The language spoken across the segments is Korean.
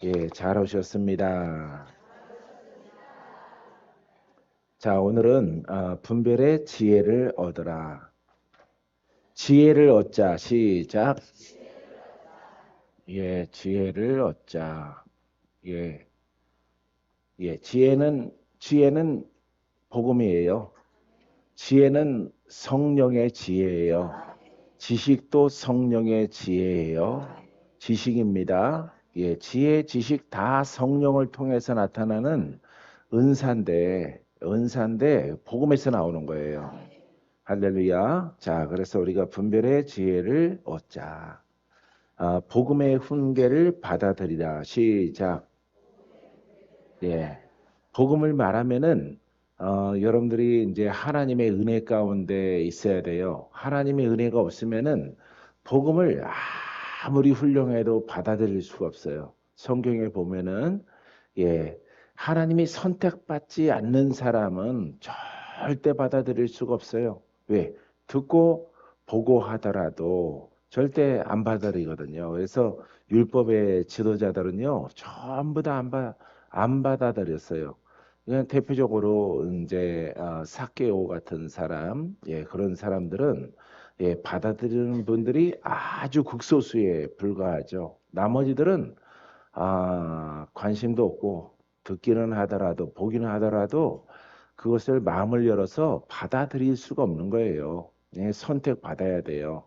예, 잘 오셨습니다. 자, 오늘은 분별의 지혜를 얻어라. 지혜를 얻자. 시작. 예, 지혜를 얻자. 예, 예, 지혜는 복음이에요. 지혜는 성령의 지혜예요. 지식도 성령의 지혜예요. 지식입니다. 예, 지혜, 지식 다 성령을 통해서 나타나는 은사인데 복음에서 나오는 거예요. 할렐루야. 자, 그래서 우리가 분별의 지혜를 얻자. 복음의 훈계를 받아들이라. 시작. 예. 복음을 말하면은 여러분들이 이제 하나님의 은혜 가운데 있어야 돼요. 하나님의 은혜가 없으면은 복음을 아무리 훌륭해도 받아들일 수가 없어요. 성경에 보면은 예, 하나님이 선택받지 않는 사람은 절대 받아들일 수가 없어요. 왜? 듣고 보고 하더라도 절대 안 받아들이거든요. 그래서 율법의 지도자들은요, 전부 다 안 받아들였어요. 그냥 대표적으로 이제 사케오 같은 사람, 예, 그런 사람들은 예, 받아들이는 분들이 아주 극소수에 불과하죠. 나머지들은 관심도 없고 듣기는 하더라도 보기는 하더라도 그것을 마음을 열어서 받아들일 수가 없는 거예요. 예, 선택받아야 돼요.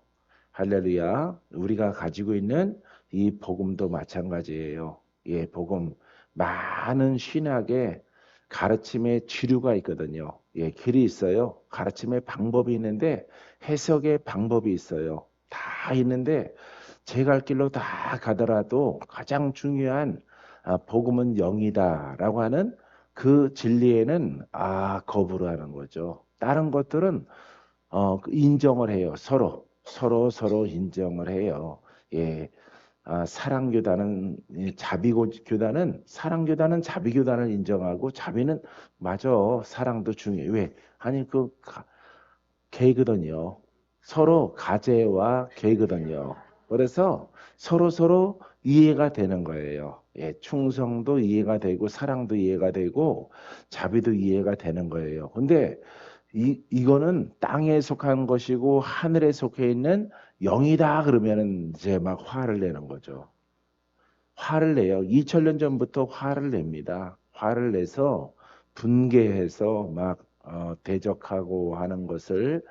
할렐루야. 우리가 가지고 있는 이 복음도 마찬가지예요. 예, 복음. 많은 신학의 가르침의 지류가 있거든요. 예, 길이 있어요. 가르침의 방법이 있는데 해석의 방법이 있어요. 다 있는데 제 갈 길로 다 가더라도 가장 중요한 복음은 영이다라고 하는 그 진리에는 거부를 하는 거죠. 다른 것들은 인정을 해요. 서로 인정을 해요. 예, 사랑교단은 자비교단은 사랑교단은 자비교단을 인정하고 자비는 맞아 사랑도 중요해. 왜? 아니 개거든요. 서로 가제와 개거든요. 그래서 서로 이해가 되는 거예요. 예, 충성도 이해가 되고 사랑도 이해가 되고 자비도 이해가 되는 거예요. 근데 이거는 땅에 속한 것이고 하늘에 속해 있는 영이다 그러면은 이제 막 화를 내는 거죠. 화를 내요. 2000년 전부터 화를 냅니다. 화를 내서 분개해서 막 대적하고 하는 것을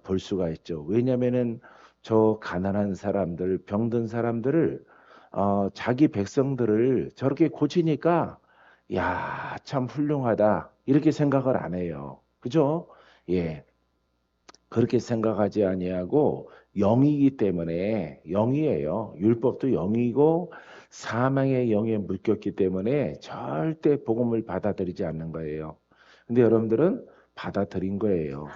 볼 수가 있죠. 왜냐면은 저 가난한 사람들, 병든 사람들을 자기 백성들을 저렇게 고치니까 야, 참 훌륭하다. 이렇게 생각을 안 해요. 그죠? 예. 그렇게 생각하지 아니하고 영이기 때문에 영이에요. 율법도 영이고 사망의 영에 묶였기 때문에 절대 복음을 받아들이지 않는 거예요. 근데 여러분들은 받아들인 거예요.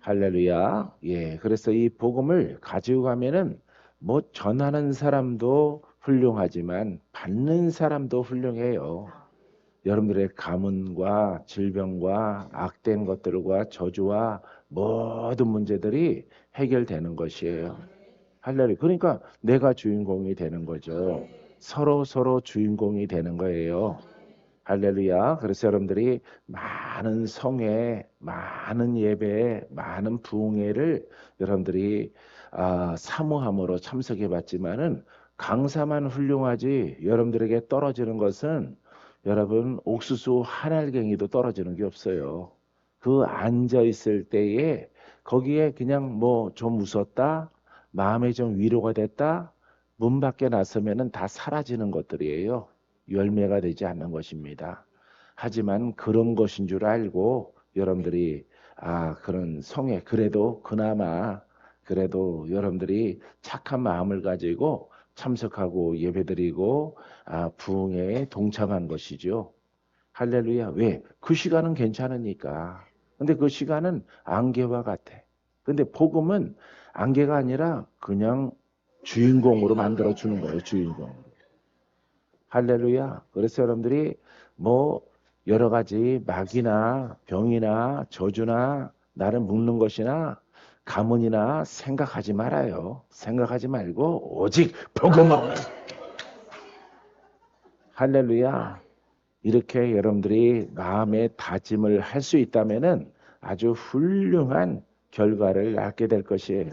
할렐루야. 예. 그래서 이 복음을 가지고 가면은 뭐 전하는 사람도 훌륭하지만 받는 사람도 훌륭해요. 여러분들의 가문과 질병과 악된 것들과 저주와 모든 문제들이 해결되는 것이에요. 할렐루야. 그러니까 내가 주인공이 되는 거죠. 서로 주인공이 되는 거예요. 할렐루야. 그래서 여러분들이 많은 성회, 많은 예배, 많은 부흥회를 여러분들이 사모함으로 참석해 봤지만은 강사만 훌륭하지 여러분들에게 떨어지는 것은 여러분 옥수수 한 알갱이도 떨어지는 게 없어요. 그 앉아 있을 때에 거기에 그냥 뭐 좀 웃었다, 마음에 좀 위로가 됐다, 문 밖에 나서면은 다 사라지는 것들이에요. 열매가 되지 않는 것입니다. 하지만 그런 것인 줄 알고 여러분들이 그런 성에 그래도 그나마 그래도 여러분들이 착한 마음을 가지고 참석하고 예배드리고 부흥회에 동참한 것이죠. 할렐루야. 왜? 그 시간은 괜찮으니까. 근데 그 시간은 안개와 같아. 근데 복음은 안개가 아니라 그냥 주인공으로 만들어 주는 거예요. 주인공. 할렐루야. 그래서 여러분들이 뭐 여러 가지 막이나 병이나 저주나 나를 묶는 것이나 가문이나 생각하지 말아요. 생각하지 말고 오직 복음을 할렐루야. 이렇게 여러분들이 마음의 다짐을 할 수 있다면은 아주 훌륭한 결과를 낳게 될 것이에요.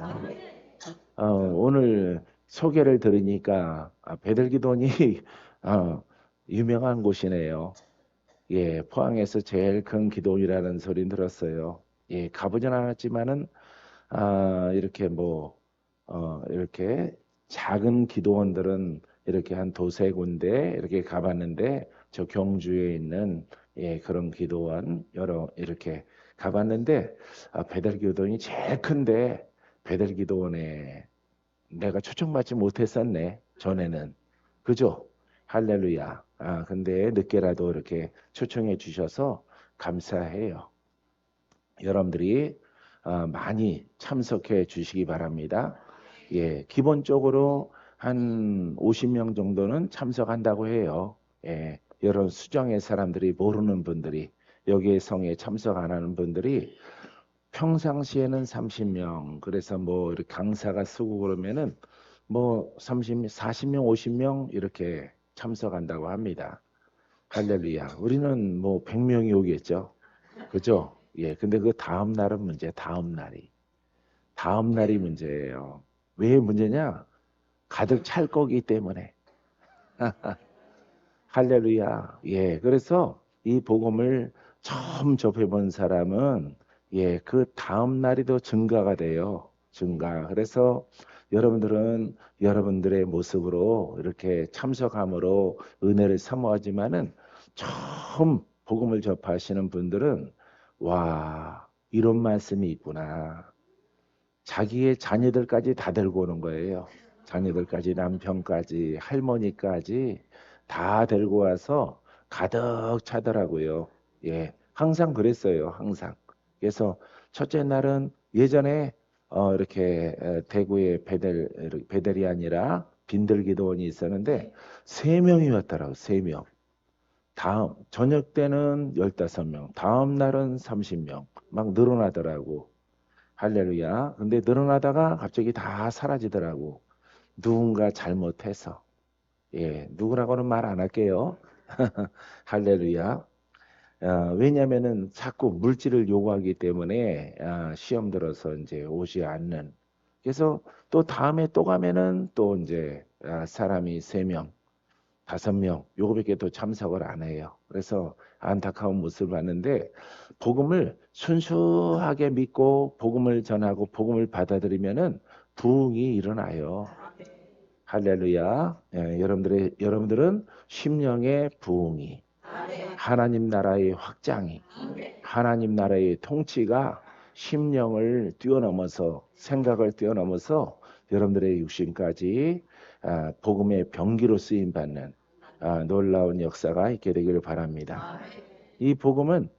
오늘 소개를 들으니까 베들기돈이 유명한 곳이네요. 예, 포항에서 제일 큰 기도원이라는 소리 들었어요. 예, 가보진 않았지만은 이렇게 이렇게 작은 기도원들은 이렇게 한 두세 군데 이렇게 가봤는데 저 경주에 있는 예, 그런 기도원 여러 이렇게 가봤는데 베들기도원이 제일 큰데 베들기도원에 내가 초청받지 못했었네 전에는 그죠? 할렐루야. 근데 늦게라도 이렇게 초청해 주셔서 감사해요. 여러분들이 많이 참석해 주시기 바랍니다. 예, 기본적으로 한 50명 정도는 참석한다고 해요. 예, 여러 수정의 사람들이 모르는 분들이 여기에 성에 참석 안 하는 분들이 평상시에는 30명, 그래서 뭐 이렇게 강사가 쓰고 그러면은 뭐 30, 40명, 50명 이렇게 참석한다고 합니다. 할렐루야. 우리는 뭐 100명이 오겠죠. 그죠? 예, 근데 그 다음 날은 문제, 다음 날이. 다음 날이 문제예요. 왜 문제냐? 가득 찰 거기 때문에. 할렐루야. 예, 그래서 이 복음을 처음 접해본 사람은 예, 그 다음 날이 더 증가가 돼요. 증가. 그래서 여러분들은 여러분들의 모습으로 이렇게 참석함으로 은혜를 사모하지만은 처음 복음을 접하시는 분들은 와, 이런 말씀이 있구나. 자기의 자녀들까지 다 데리고 오는 거예요. 자녀들까지, 남편까지, 할머니까지 다 데리고 와서 가득 차더라고요. 예, 항상 그랬어요. 항상. 그래서 첫째 날은 예전에 이렇게 대구에 베델이 아니라 빈들기도원이 있었는데 세 명이 왔더라고. 세 명. 다음 저녁 때는 15명, 다음 날은 30명 막 늘어나더라고. 할렐루야. 근데 늘어나다가 갑자기 다 사라지더라고. 누군가 잘못해서. 예, 누구라고는 말 안 할게요. 할렐루야. 왜냐면은 자꾸 물질을 요구하기 때문에 시험 들어서 이제 오지 않는. 그래서 또 다음에 또 가면은 또 이제 사람이 3명, 5명 요거밖에 또 참석을 안 해요. 그래서 안타까운 모습을 봤는데 복음을 순수하게 믿고 복음을 전하고 복음을 받아들이면은 부흥이 일어나요. 할렐루야. 예, 여러분들은 심령의 부흥이 하나님 나라의 확장이 하나님 나라의 통치가 심령을 뛰어넘어서 생각을 뛰어넘어서 여러분들의 육신까지 복음의 병기로 쓰임 받는 놀라운 역사가 있게 되기를 바랍니다. 이 복음은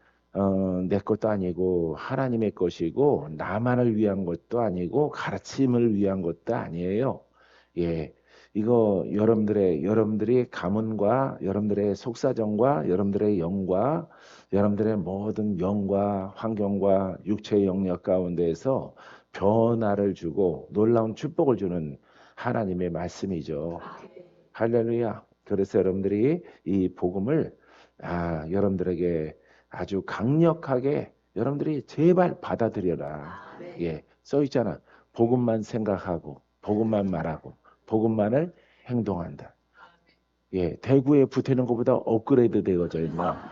내 것도 아니고 하나님의 것이고 나만을 위한 것도 아니고 가르침을 위한 것도 아니에요. 예, 이거 여러분들의 가문과 여러분들의 속사정과 여러분들의 영과 여러분들의 모든 영과 환경과 육체의 영역 가운데에서 변화를 주고 놀라운 축복을 주는 하나님의 말씀이죠. 할렐루야. 그래서 여러분들이 이 복음을 여러분들에게 아주 강력하게 여러분들이 제발 받아들여라. 예, 써 있잖아. 복음만 생각하고 복음만 말하고 복음만을 행동한다. 예, 대구에 붙이는 것보다 업그레이드 되어져 있나?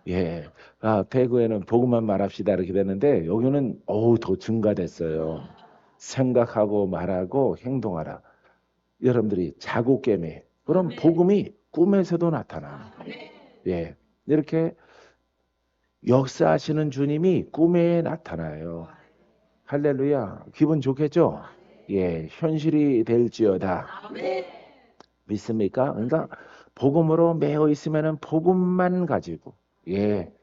예, 대구에는 복음만 말합시다 이렇게 되는데 여기는 더 증가됐어요. 생각하고 말하고 행동하라. 여러분들이 자고 깨매. 그럼 복음이 꿈에서도 나타나. 예, 이렇게 역사하시는 주님이 꿈에 나타나요. 할렐루야. 기분 좋겠죠? 예, 현실이 될지어다. 믿습니까? 그러니까 복음으로 매여 있으면은 복음만 가지고 예,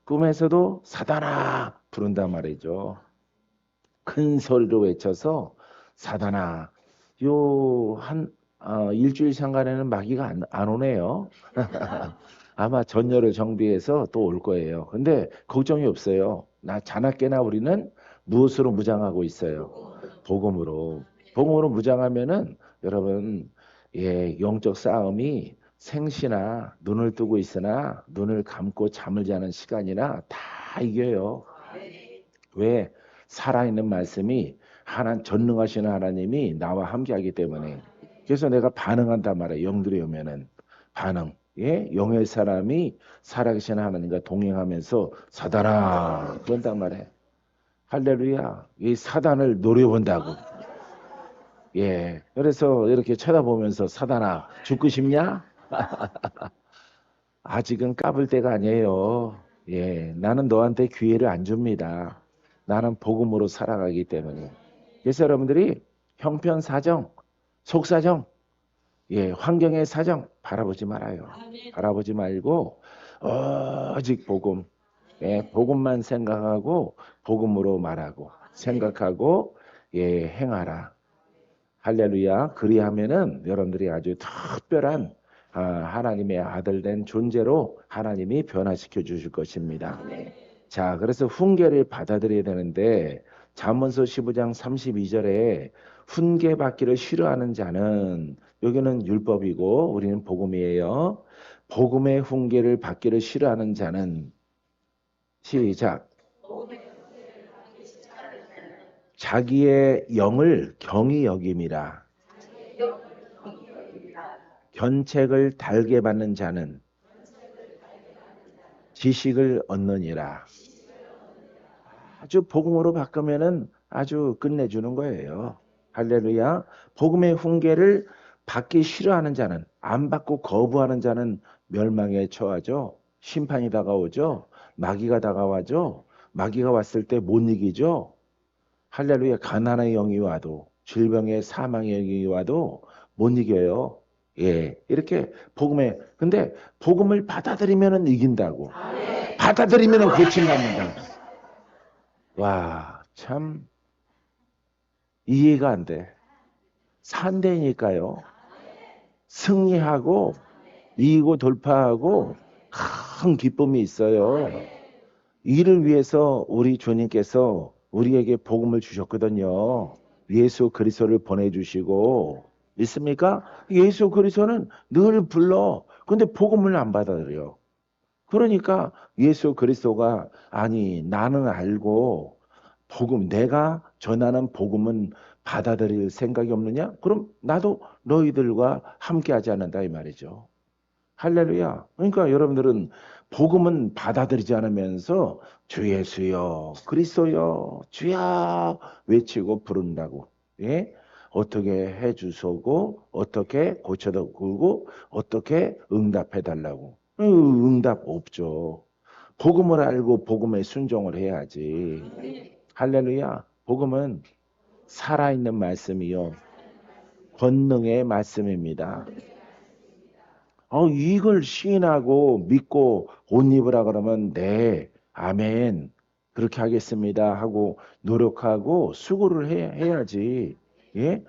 꿈에서도 사단아 부른단 말이죠. 큰 소리로 외쳐서 사단아 요한 일주일 상간에는 마귀가 안 오네요. 아마 전열을 정비해서 또 올 거예요. 근데 걱정이 없어요. 나 자나깨나 우리는 무엇으로 무장하고 있어요? 복음으로. 복음으로 무장하면은 여러분 예, 영적 싸움이 생시나 눈을 뜨고 있으나 눈을 감고 잠을 자는 시간이나 다 이겨요. 왜? 살아있는 말씀이 전능하신 하나님이 나와 함께하기 때문에. 그래서 내가 반응한단 말이에요. 영들이 오면은 반응. 예, 영의 사람이 살아계신 하나님과 동행하면서 사단아 그런단 말이에요. 할렐루야. 이 사단을 노려본다고. 예, 그래서 이렇게 쳐다보면서 사단아 죽고 싶냐? 아직은 까불 때가 아니에요. 예, 나는 너한테 기회를 안 줍니다. 나는 복음으로 살아가기 때문에. 그래서 여러분들이 형편 사정, 속사정, 예, 환경의 사정 바라보지 말아요. 바라보지 말고 오직 복음, 예, 복음만 생각하고 복음으로 말하고 생각하고 예, 행하라. 할렐루야. 그리하면은 여러분들이 아주 특별한 하나님의 아들 된 존재로 하나님이 변화시켜 주실 것입니다. 자, 그래서 훈계를 받아들여야 되는데 잠언서 15장 32절에 훈계 받기를 싫어하는 자는 여기는 율법이고 우리는 복음이에요. 복음의 훈계를 받기를 싫어하는 자는 시작. 자기의 영을 경히 여김이라. 견책을 달게 받는 자는 지식을 얻느니라. 아주 복음으로 바꾸면은 아주 끝내주는 거예요. 할렐루야. 복음의 훈계를 받기 싫어하는 자는, 안 받고 거부하는 자는 멸망에 처하죠. 심판이 다가오죠. 마귀가 다가와죠. 마귀가 왔을 때 못 이기죠. 할렐루야. 가난의 영이 와도 질병의 사망의 영이 와도 못 이겨요. 예, 이렇게 근데 복음을 받아들이면은 이긴다고. 받아들이면은 고침받는다. 와, 참 이해가 안 돼. 산대니까요. 승리하고 이기고 돌파하고 큰 기쁨이 있어요. 이를 위해서 우리 주님께서 우리에게 복음을 주셨거든요. 예수 그리스도를 보내주시고 있습니까? 예수 그리스도는 늘 불러. 근데 복음을 안 받아들여. 그러니까 예수 그리스도가 아니 나는 알고 내가 전하는 복음은 받아들일 생각이 없느냐? 그럼 나도 너희들과 함께 하지 않는다 이 말이죠. 할렐루야. 그러니까 여러분들은 복음은 받아들이지 않으면서 주 예수여 그리스도여 주야 외치고 부른다고. 예? 어떻게 해 주소고 어떻게 고쳐다 굴고 어떻게 응답해 달라고. 응답 없죠. 복음을 알고 복음에 순종을 해야지. 할렐루야. 복음은 살아있는 말씀이요. 권능의 말씀입니다. 이걸 시인하고 믿고 옷 입으라 그러면 네, 아멘. 그렇게 하겠습니다 하고 노력하고 수고를 해야지. 예?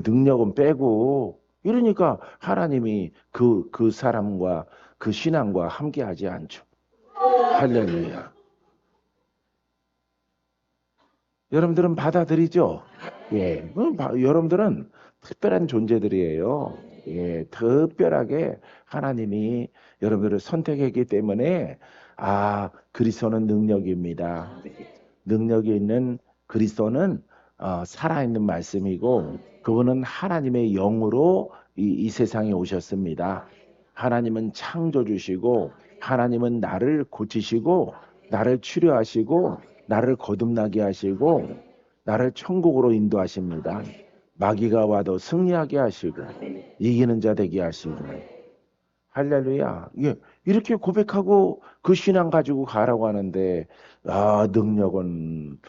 능력은 빼고 이러니까 하나님이 그 사람과 그 신앙과 함께 하지 않죠. 할렐루야. 여러분들은 받아들이죠? 예. 여러분들은 특별한 존재들이에요. 예. 특별하게 하나님이 여러분들을 선택했기 때문에 그리스도는 능력입니다. 능력이 있는 그리스도는 살아있는 말씀이고 그분은 하나님의 영으로 이 세상에 오셨습니다. 하나님은 창조주시고 하나님은 나를 고치시고 나를 치료하시고 나를 거듭나게 하시고 나를 천국으로 인도하십니다. 마귀가 와도 승리하게 하시고 이기는 자 되게 하시고 할렐루야. 예, 이렇게 고백하고 그 신앙 가지고 가라고 하는데 능력은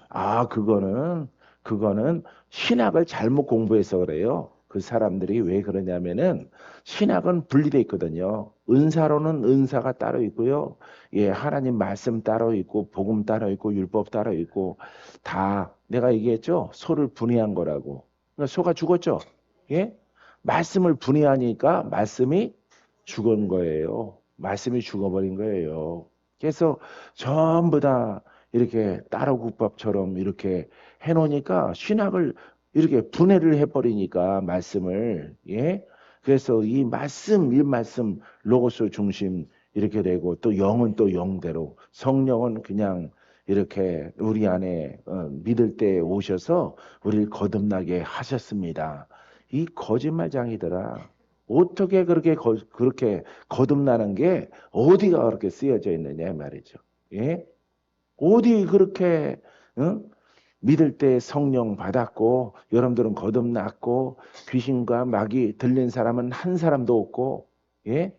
그거는 신학을 잘못 공부해서 그래요. 그 사람들이 왜 그러냐면은 신학은 분리돼 있거든요. 은사로는 은사가 따로 있고요. 예, 하나님 말씀 따로 있고 복음 따로 있고 율법 따로 있고 다 내가 얘기했죠. 소를 분해한 거라고. 그러니까 소가 죽었죠. 예? 말씀을 분해하니까 말씀이 죽은 거예요. 말씀이 죽어버린 거예요. 그래서 전부 다 이렇게 따로국밥처럼 이렇게 해놓으니까 신학을 이렇게 분해를 해버리니까 말씀을 예 그래서 이 말씀 로고스 중심 이렇게 되고 또 영은 또 영대로 성령은 그냥 이렇게 우리 안에 믿을 때 오셔서 우리를 거듭나게 하셨습니다. 이 거짓말장이더라. 어떻게 그렇게 거듭나는 게 어디가 그렇게 쓰여져 있느냐 말이죠. 예? 어디 그렇게 응? 믿을 때 성령 받았고 여러분들은 거듭났고 귀신과 마귀 들린 사람은 한 사람도 없고 예?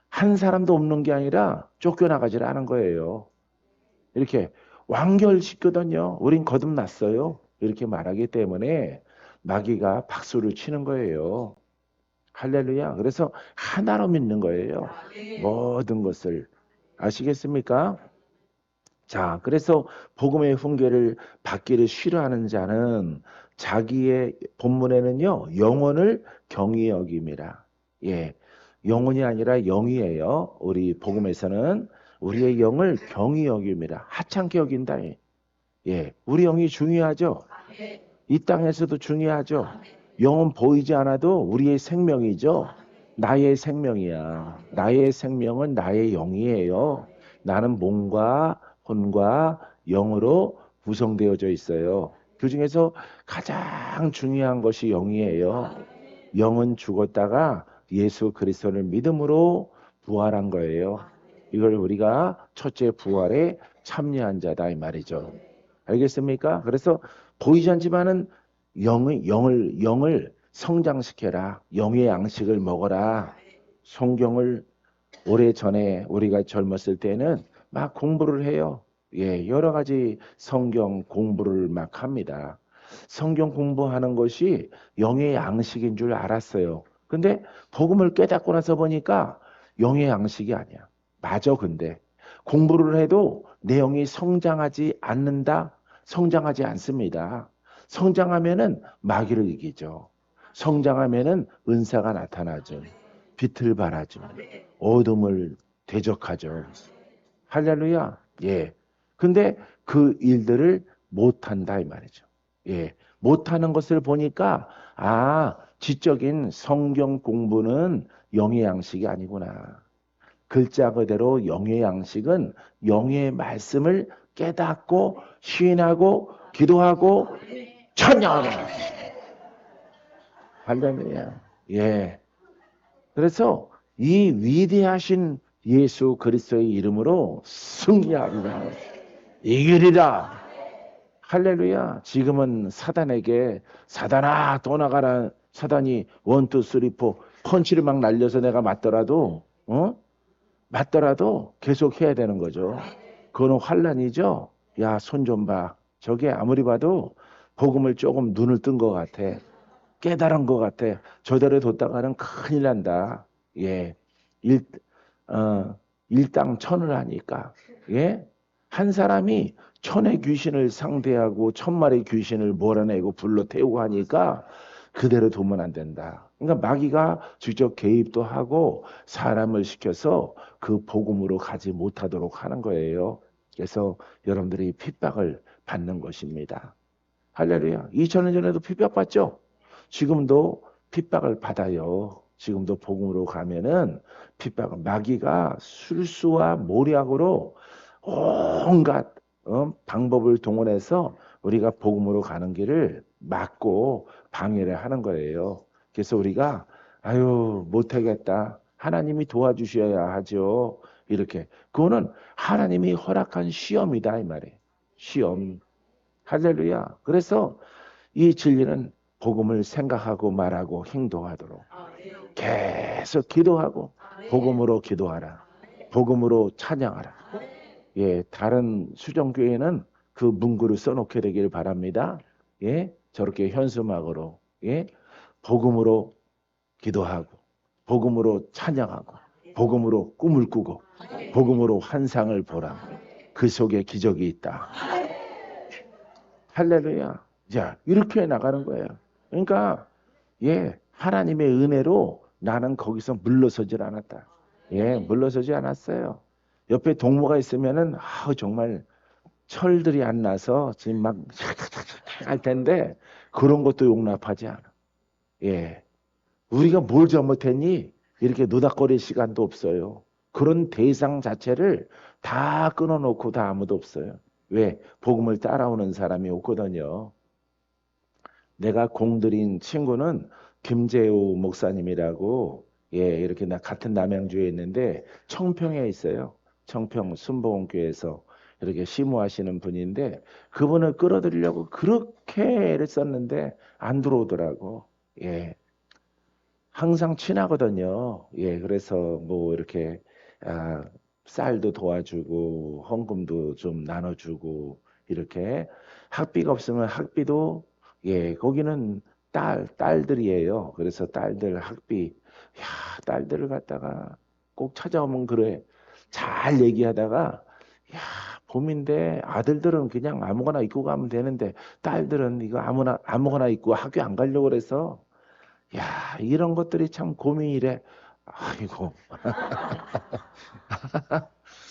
한 사람도 없는 게 아니라 쫓겨나가질 않은 거예요. 이렇게 완결시켰거든요. 우린 거듭났어요. 이렇게 말하기 때문에 마귀가 박수를 치는 거예요. 할렐루야. 그래서 하나로 믿는 거예요. 모든 것을. 아시겠습니까? 자, 그래서 복음의 훈계를 받기를 싫어하는 자는 자기의 본문에는요, 영혼을 경히 여김이라. 예. 영혼이 아니라 영이에요. 우리 복음에서는 우리의 영을 경히 여김이라. 하찮게 여긴다. 예. 우리 영이 중요하죠. 이 땅에서도 중요하죠. 영은 보이지 않아도 우리의 생명이죠. 나의 생명이야. 나의 생명은 나의 영이에요. 나는 몸과 혼과 영으로 구성되어져 있어요. 그 중에서 가장 중요한 것이 영이에요. 영은 죽었다가 예수 그리스도를 믿음으로 부활한 거예요. 이걸 우리가 첫째 부활에 참여한 자다 이 말이죠. 알겠습니까? 그래서 보이지 않지만은 영을 성장시켜라. 영의 양식을 먹어라. 성경을 오래전에 우리가 젊었을 때는 막 공부를 해요. 예, 여러 가지 성경 공부를 막 합니다. 성경 공부하는 것이 영의 양식인 줄 알았어요. 근데 복음을 깨닫고 나서 보니까 영의 양식이 아니야. 맞아, 근데. 공부를 해도 내용이 성장하지 않는다? 성장하지 않습니다. 성장하면은 마귀를 이기죠. 성장하면은 은사가 나타나죠. 빛을 발하죠. 어둠을 대적하죠. 할렐루야. 예. 근데 그 일들을 못한다 이 말이죠. 예. 못하는 것을 보니까 지적인 성경 공부는 영의 양식이 아니구나. 글자 그대로 영의 양식은 영의 말씀을 깨닫고 시인하고 기도하고 찬양하는 할렐루야. 예. 그래서 이 위대하신 예수 그리스도의 이름으로 승리하리라. 이기리라. 할렐루야. 지금은 사단에게 사단아 떠나가라. 사단이 원투 쓰리 포 펀치를 막 날려서 내가 맞더라도 계속 해야 되는 거죠. 그거는 환란이죠. 야, 손 좀 봐. 저게 아무리 봐도 복음을 조금 눈을 뜬 것 같아. 깨달은 것 같아. 저대로 뒀다가는 큰일 난다. 예. 일당천을 하니까. 예. 한 사람이 천의 귀신을 상대하고 1000마리 귀신을 몰아내고 불러 태우고 하니까 그대로 두면 안 된다. 그러니까 마귀가 직접 개입도 하고 사람을 시켜서 그 복음으로 가지 못하도록 하는 거예요. 그래서 여러분들이 핍박을 받는 것입니다. 할렐루야. 2000년 전에도 핍박받죠? 지금도 핍박을 받아요. 지금도 복음으로 가면은 핍박은 마귀가 술수와 모략으로 온갖 방법을 동원해서 우리가 복음으로 가는 길을 막고 방해를 하는 거예요. 그래서 우리가 못하겠다. 하나님이 도와주셔야 하죠. 이렇게. 그거는 하나님이 허락한 시험이다 이 말이에요. 시험. 할렐루야. 그래서 이 진리는 복음을 생각하고 말하고 행동하도록 계속 기도하고 복음으로 기도하라. 복음으로 찬양하라. 예, 다른 수정교회는 그 문구를 써놓게 되길 바랍니다. 예, 저렇게 현수막으로 예, 복음으로 기도하고 복음으로 찬양하고 복음으로 꿈을 꾸고 복음으로 환상을 보라. 그 속에 기적이 있다. 할렐루야. 자, 이렇게 나가는 거예요. 그러니까 하나님의 은혜로 나는 거기서 물러서질 않았다. 물러서지 않았어요. 옆에 동무가 있으면은 정말 철들이 안 나서 지금 막 할 텐데 그런 것도 용납하지 않아. 우리가 뭘 잘못했니? 이렇게 노닥거릴 시간도 없어요. 그런 대상 자체를 다 끊어놓고 다 아무도 없어요. 왜? 복음을 따라오는 사람이 없거든요. 내가 공들인 친구는 김재우 목사님이라고, 예, 이렇게 나 같은 남양주에 있는데 청평에 있어요. 청평 순복음교회에서 이렇게 시무하시는 분인데 그분을 끌어들이려고 그렇게 애를 썼는데 안 들어오더라고. 예. 항상 친하거든요. 예, 그래서 뭐 이렇게 아, 쌀도 도와주고 헌금도 좀 나눠주고 이렇게 학비가 없으면 학비도 예, 거기는 딸들이에요. 그래서 딸들 학비 야, 딸들을 갖다가 꼭 찾아오면 그래. 잘 얘기하다가 야, 봄인데 아들들은 그냥 아무거나 입고 가면 되는데 딸들은 이거 아무거나 입고 학교 안 가려고 그래서 야, 이런 것들이 참 고민이래. 아이고,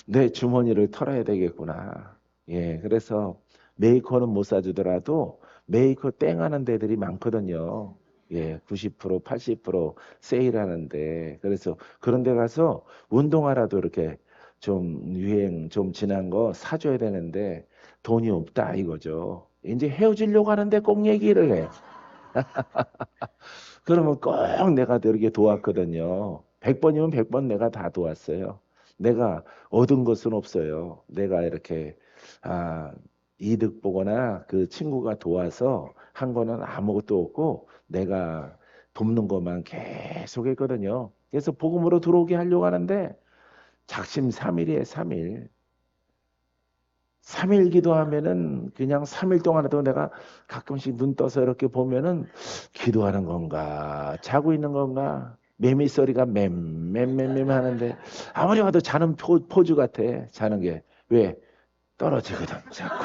내 주머니를 털어야 되겠구나. 예, 그래서 메이커는 못 사주더라도 메이커 땡하는 데들이 많거든요. 예, 90%, 80% 세일하는데. 그래서 그런 데 가서 운동화라도 이렇게 좀 유행 좀 지난 거 사줘야 되는데 돈이 없다 이거죠. 이제 헤어지려고 하는데 꼭 얘기를 해. 그러면 꼭 내가 이렇게 도왔거든요. 100번이면 100번 내가 다 도왔어요. 내가 얻은 것은 없어요. 내가 이렇게 아, 이득 보거나 그 친구가 도와서 한 거는 아무것도 없고 내가 돕는 것만 계속 했거든요. 그래서 복음으로 들어오게 하려고 하는데 작심 삼일이에요, 3일. 3일 기도하면은 그냥 3일 동안에도 내가 가끔씩 눈 떠서 이렇게 보면은 기도하는 건가 자고 있는 건가 매미 소리가 맴맴맴맴 하는데 아무리 봐도 자는 포즈 같아. 자는 게 왜 떨어지거든 자꾸.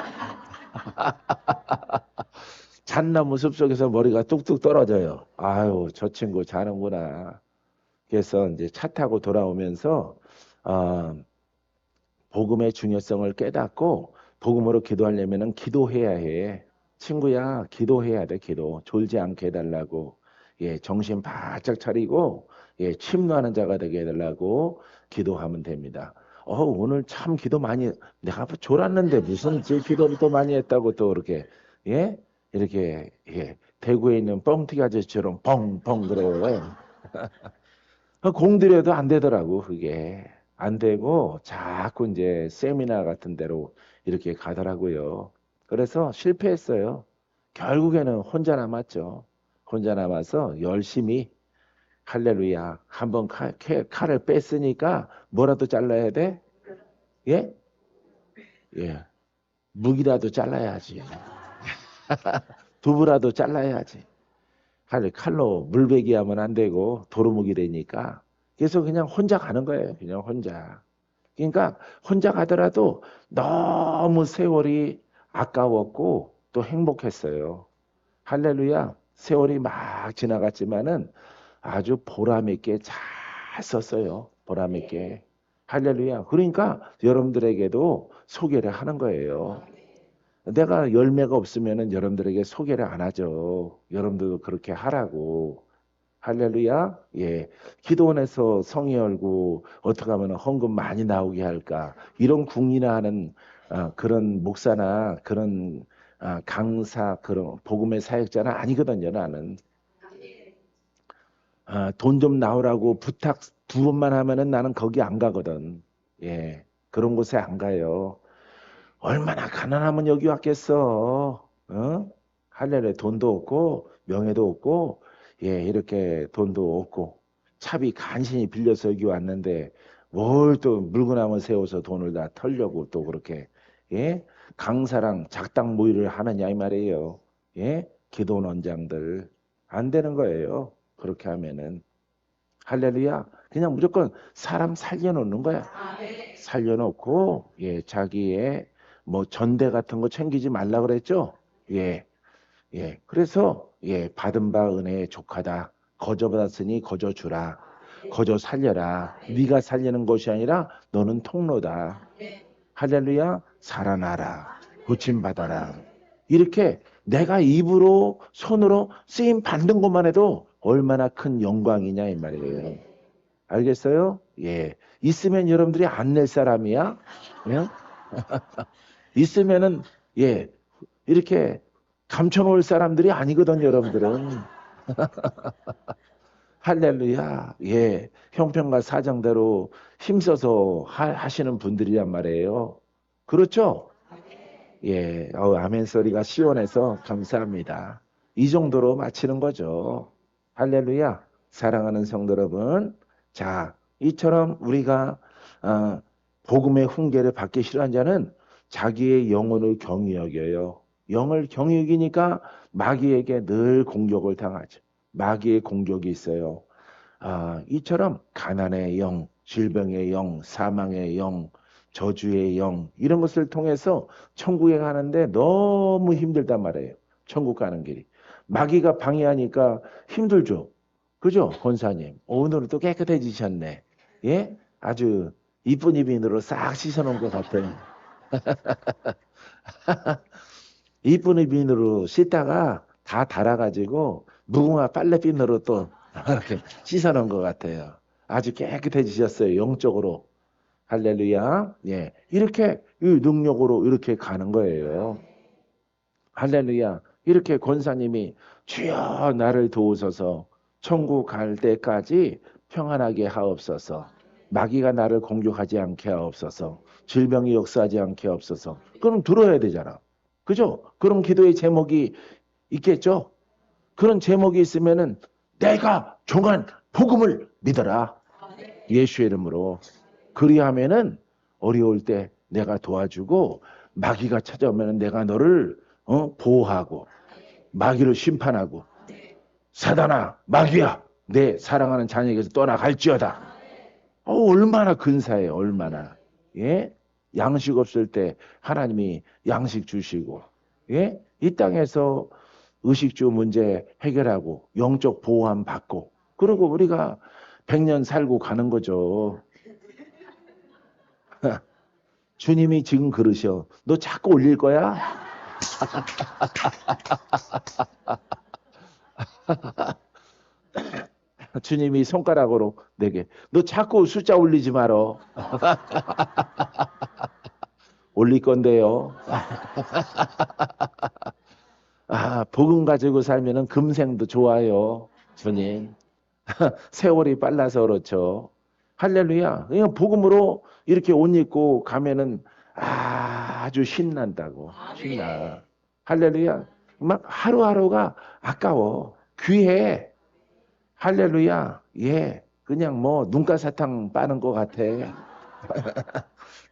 잣나무 숲속에서 머리가 뚝뚝 떨어져요. 아유 저 친구 자는구나. 그래서 이제 차 타고 돌아오면서 어, 복음의 중요성을 깨닫고 복음으로 기도하려면은 기도해야 해. 친구야, 기도해야 돼, 기도. 졸지 않게 해달라고. 예, 정신 바짝 차리고, 예, 침노하는 자가 되게 해달라고 기도하면 됩니다. 오늘 참 기도 많이, 내가 뭐 졸았는데 무슨 기도를 또 많이 했다고 또 이렇게, 예? 이렇게, 예, 대구에 있는 뻥튀기 아저씨처럼 뻥뻥 그래요. 공들여도 안 되더라고, 그게. 안 되고, 자꾸 이제 세미나 같은 데로 이렇게 가더라고요. 그래서 실패했어요. 결국에는 혼자 남았죠. 혼자 남아서 열심히, 할렐루야, 한번 칼을 뺐으니까 뭐라도 잘라야 돼? 예? 예. 무기라도 잘라야지. 두부라도 잘라야지. 칼로 물베기 하면 안 되고 도루묵이 되니까 그래서 그냥 혼자 가는 거예요. 그냥 혼자. 그러니까 혼자 가더라도 너무 세월이 아까웠고 또 행복했어요. 할렐루야. 세월이 막 지나갔지만은 아주 보람 있게 잘 썼어요. 보람 있게. 할렐루야. 그러니까 여러분들에게도 소개를 하는 거예요. 내가 열매가 없으면은 여러분들에게 소개를 안 하죠. 여러분들도 그렇게 하라고. 할렐루야. 예. 기도원에서 성이 열고 어떻게 하면 헌금 많이 나오게 할까? 이런 궁리나 하는 그런 목사나 그런 강사 그런 복음의 사역자는 아니거든요. 나는 돈 좀 나오라고 부탁 두 번만 하면은 나는 거기 안 가거든. 예. 그런 곳에 안 가요. 얼마나 가난하면 여기 왔겠어. 어? 할렐루야 돈도 없고 명예도 없고 예 이렇게 돈도 없고 차비 간신히 빌려서 여기 왔는데 뭘 또 물구나무 세워서 돈을 다 털려고 또 그렇게 예 강사랑 작당 모의를 하느냐 이 말이에요. 예 기도 원장들 안 되는 거예요. 그렇게 하면은 할렐루야 그냥 무조건 사람 살려놓는 거야. 살려놓고 예 자기의 뭐 전대 같은 거 챙기지 말라 그랬죠. 예, 예. 그래서 예 받은 바 은혜에 족하다. 거저 받았으니 거저 주라. 거저 살려라. 네가 살리는 것이 아니라 너는 통로다. 할렐루야 살아나라. 고침 받아라. 이렇게 내가 입으로 손으로 쓰임 받는 것만 해도 얼마나 큰 영광이냐 이 말이에요. 알겠어요? 예. 있으면 여러분들이 안 낼 사람이야? 예? 있으면은 예 이렇게 감춰놓을 사람들이 아니거든 여러분들은. 할렐루야. 예. 형편과 사정대로 힘써서 하시는 분들이란 말이에요. 그렇죠? 예. 아멘 소리가 시원해서 감사합니다. 이 정도로 마치는 거죠. 할렐루야. 사랑하는 성도 여러분. 자, 이처럼 우리가 복음의 훈계를 받기 싫어한 자는 자기의 영혼을 경히 여겨요. 영을 경히 여기니까 마귀에게 늘 공격을 당하죠. 마귀의 공격이 있어요. 이처럼 가난의 영, 질병의 영, 사망의 영, 저주의 영 이런 것을 통해서 천국에 가는데 너무 힘들단 말이에요. 천국 가는 길이. 마귀가 방해하니까 힘들죠. 그죠? 권사님. 오늘은 또 깨끗해지셨네. 예? 아주 이쁜 이빈으로 싹 씻어놓은 것 같아요. 이쁜 이빈으로 씻다가 다 닳아가지고 무궁화 빨래비누로 또 이렇게 씻어놓은 것 같아요. 아주 깨끗해지셨어요. 영적으로. 할렐루야. 예. 이렇게 이 능력으로 이렇게 가는 거예요. 할렐루야. 이렇게 권사님이 주여 나를 도우소서 천국 갈 때까지 평안하게 하옵소서. 마귀가 나를 공격하지 않게 하옵소서. 질병이 역사하지 않게 하옵소서. 그럼 들어야 되잖아. 그죠? 그런 기도의 제목이 있겠죠? 그런 제목이 있으면은 내가 종한 복음을 믿어라. 예수의 이름으로. 그리하면은 어려울 때 내가 도와주고 마귀가 찾아오면 내가 너를 보호하고 마귀를 심판하고 사단아 마귀야 내 사랑하는 자녀에게서 떠나갈지어다. 얼마나 근사해요. 얼마나. 예? 양식 없을 때 하나님이 양식 주시고 예? 이 땅에서 의식주 문제 해결하고 영적 보호함 받고 그리고 우리가 100년 살고 가는 거죠. 주님이 지금 그러셔. 너 자꾸 올릴 거야? 주님이 손가락으로 내게 너 자꾸 숫자 올리지 말어. 올릴 건데요. 복음 가지고 살면은 금생도 좋아요. 주님. 세월이 빨라서 그렇죠. 할렐루야. 그냥 복음으로 이렇게 옷 입고 가면은 아주 신난다고. 신나. 할렐루야. 막 하루하루가 아까워. 귀해. 할렐루야. 예. 그냥 뭐 눈가사탕 빠는 것 같아.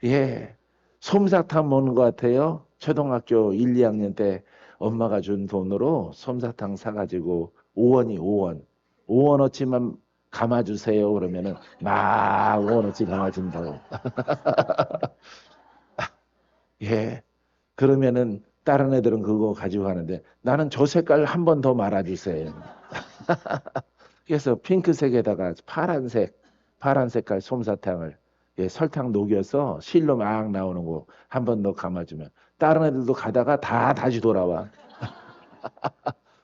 예. 솜사탕 먹는 것 같아요. 초등학교 1, 2학년 때 엄마가 준 돈으로 솜사탕 사가지고 5원이 5원. 5원어치만 감아주세요. 그러면은 막 5원어치 감아준다고. 예. 그러면은 다른 애들은 그거 가지고 가는데 나는 저 색깔 한 번 더 말아주세요. 그래서 핑크색에다가 파란 색깔 솜사탕을 예, 설탕 녹여서 실로 막 나오는 거 한 번 더 감아주면 다른 애들도 가다가 다 다시 돌아와.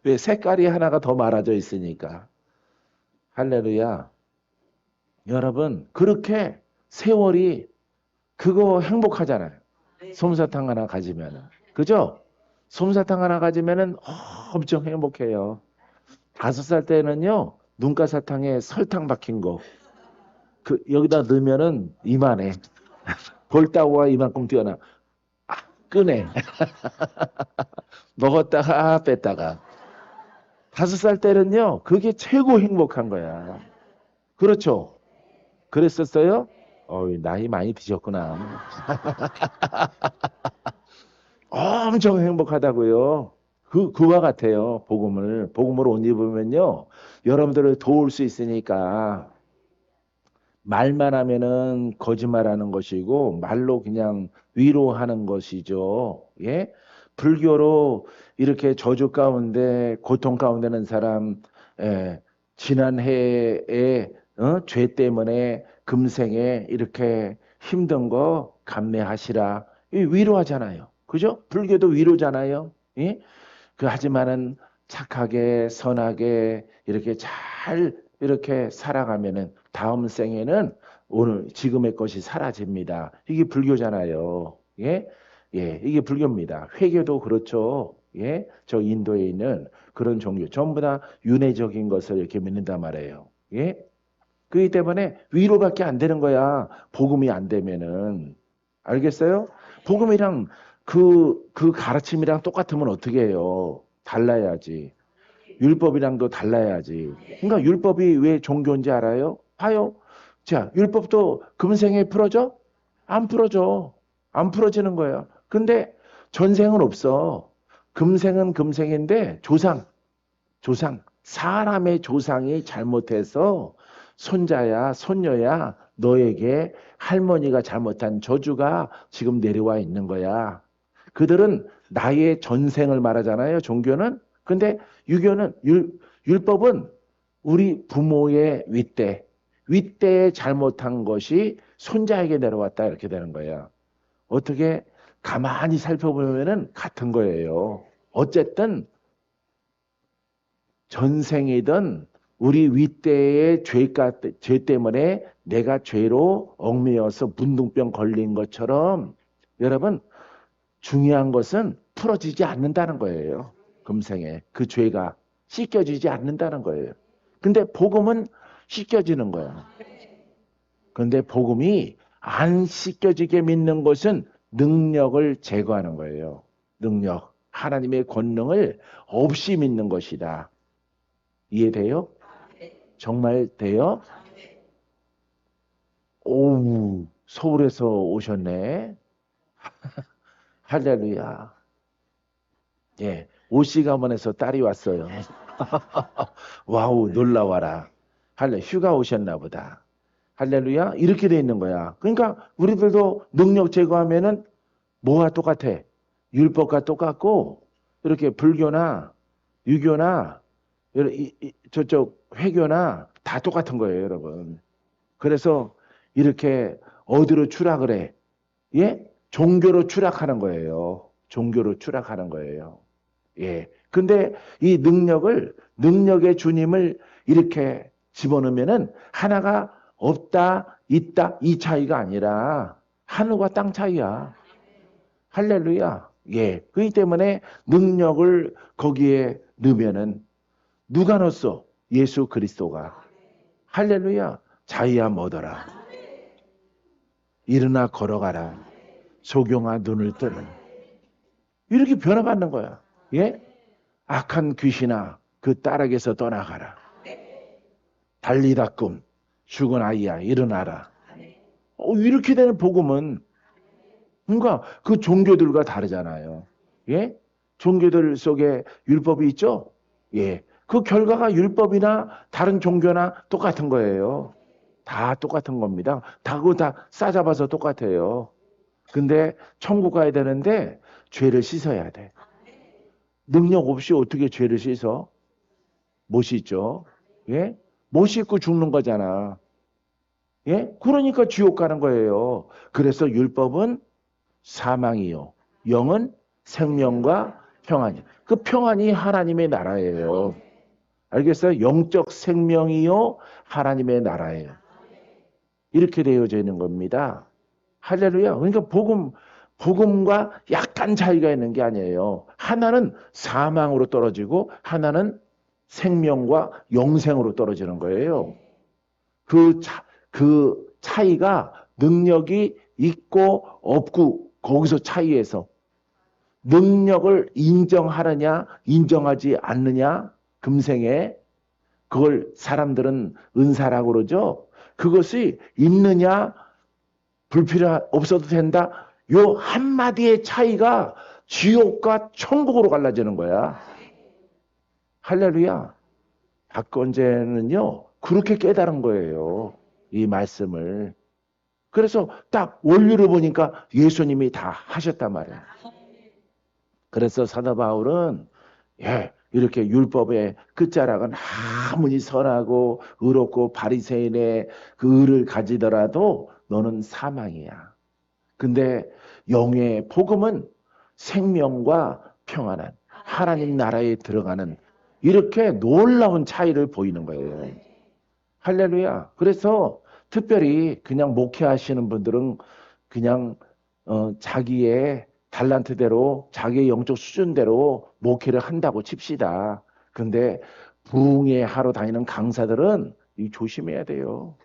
왜 색깔이 하나가 더 말아져 있으니까. 할렐루야. 여러분 그렇게 세월이 그거 행복하잖아요. 솜사탕 하나 가지면은. 그죠? 솜사탕 하나 가지면은 엄청 행복해요. 5살 때는요. 눈가사탕에 설탕 박힌 거. 여기다 넣으면은 이만해. 볼따구가 이만큼 뛰어나. 끄네. 먹었다가 뺐다가. 5살 때는요. 그게 최고 행복한 거야. 그렇죠? 그랬었어요? 나이 많이 드셨구나. 엄청 행복하다고요. 그와 같아요. 복음으로 옷 입으면요. 여러분들을 도울 수 있으니까 말만 하면은 거짓말하는 것이고 말로 그냥 위로하는 것이죠. 예? 불교로 이렇게 저주 가운데 고통 가운데는 사람 지난 해에 죄 때문에 금생에 이렇게 힘든 거 감내하시라. 위로하잖아요. 그죠? 불교도 위로잖아요. 예? 하지만은 착하게 선하게 이렇게 잘 이렇게 살아가면은 다음 생에는 오늘 지금의 것이 사라집니다. 이게 불교잖아요. 예? 예, 이게 불교입니다. 회계도 그렇죠. 예? 저 인도에 있는 그런 종교 전부 다 윤회적인 것을 이렇게 믿는단 말이에요. 예? 그렇기 때문에 위로밖에 안 되는 거야. 복음이 안 되면은. 알겠어요? 복음이랑 그 가르침이랑 똑같으면 어떻게 해요? 달라야지. 율법이랑도 달라야지. 그러니까 율법이 왜 종교인지 알아요? 봐요. 자, 율법도 금생에 풀어져? 안 풀어져. 안 풀어지는 거야. 근데 전생은 없어. 금생은 금생인데 조상, 사람의 조상이 잘못해서 손자야, 손녀야, 너에게 할머니가 잘못한 저주가 지금 내려와 있는 거야. 그들은 나의 전생을 말하잖아요, 종교는. 근데 율법은 우리 부모의 윗대에 잘못한 것이 손자에게 내려왔다, 이렇게 되는 거야. 어떻게 가만히 살펴보면은 같은 거예요. 어쨌든 전생이든 우리 윗대의 죄 때문에 내가 죄로 얽매여서 문둥병 걸린 것처럼 여러분 중요한 것은 풀어지지 않는다는 거예요. 금생에 그 죄가 씻겨지지 않는다는 거예요. 근데 복음은 씻겨지는 거야. 근데 복음이 안 씻겨지게 믿는 것은 능력을 제거하는 거예요. 능력. 하나님의 권능을 없이 믿는 것이다. 이해돼요? 정말 돼요? 오, 서울에서 오셨네. 할렐루야. 예, 오씨 가문에서 딸이 왔어요. 와우, 놀라워라. 휴가 오셨나 보다. 할렐루야. 이렇게 돼 있는 거야. 그러니까 우리들도 능력 제거하면은 뭐가 똑같아? 율법과 똑같고 이렇게 불교나 유교나 저쪽 회교나 다 똑같은 거예요, 여러분. 그래서 이렇게 어디로 추락을 해? 예? 종교로 추락하는 거예요. 종교로 추락하는 거예요. 예. 근데 이 능력의 주님을 이렇게 집어넣으면은 하나가 없다, 있다, 이 차이가 아니라 하늘과 땅 차이야. 할렐루야. 예. 그렇기 때문에 능력을 거기에 넣으면은 누가 넣었어? 예수 그리스도가. 할렐루야. 자기야 뭐더라. 일어나 걸어가라. 조경아 눈을 뜨는. 이렇게 변화받는 거야. 예? 악한 귀신아 그 딸에게서 떠나가라. 달리다 꿈 죽은 아이야 일어나라. 이렇게 되는 복음은 그러니까 그 종교들과 다르잖아요. 예? 종교들 속에 율법이 있죠? 예. 그 결과가 율법이나 다른 종교나 똑같은 거예요. 다 똑같은 겁니다. 다 그거 다 싸잡아서 똑같아요. 근데 천국 가야 되는데 죄를 씻어야 돼. 능력 없이 어떻게 죄를 씻어? 못 씻죠. 예? 못 씻고 죽는 거잖아. 예? 그러니까 지옥 가는 거예요. 그래서 율법은 사망이요. 영은 생명과 평안이요. 그 평안이 하나님의 나라예요. 알겠어요? 영적 생명이요. 하나님의 나라예요. 이렇게 되어져 있는 겁니다. 할렐루야. 그러니까 복음과 약간 차이가 있는 게 아니에요. 하나는 사망으로 떨어지고 하나는 생명과 영생으로 떨어지는 거예요. 그 차이가 능력이 있고 없고 거기서 차이에서 능력을 인정하느냐 인정하지 않느냐 금생에 그걸 사람들은 은사라고 그러죠. 그것이 있느냐 없어도 된다. 요 한마디의 차이가 지옥과 천국으로 갈라지는 거야. 할렐루야. 박건재는요, 그렇게 깨달은 거예요. 이 말씀을. 그래서 딱 원리를 보니까 예수님이 다 하셨단 말이에요. 그래서 사도 바울은, 예, 이렇게 율법의 끝자락은 아무리 선하고 의롭고 바리새인의 그 의를 가지더라도 너는 사망이야. 근데 영의 복음은 생명과 평안한 하나님 나라에 들어가는 이렇게 놀라운 차이를 보이는 거예요. 할렐루야. 그래서 특별히 그냥 목회하시는 분들은 그냥 자기의 달란트대로 자기의 영적 수준대로 목회를 한다고 칩시다. 근데 부흥회 하러 다니는 강사들은 이 조심해야 돼요.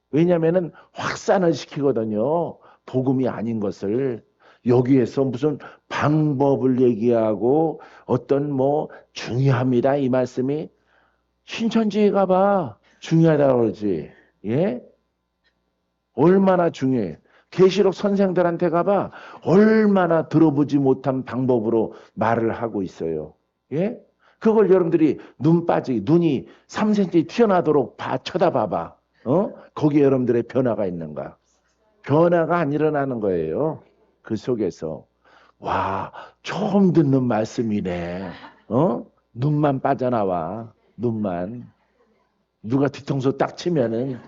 왜냐하면은 확산을 시키거든요. 복음이 아닌 것을. 여기에서 무슨 방법을 얘기하고 어떤 뭐 중요합니다. 이 말씀이 신천지에 가봐. 중요하다고 그러지. 예? 얼마나 중요해. 계시록 선생들한테 가봐. 얼마나 들어보지 못한 방법으로 말을 하고 있어요. 예? 그걸 여러분들이 눈이 3cm 튀어나도록 쳐다봐봐. 거기에 여러분들의 변화가 있는가? 변화가 안 일어나는 거예요. 그 속에서. 와, 처음 듣는 말씀이네. 눈만 빠져나와. 눈만. 누가 뒤통수 딱 치면은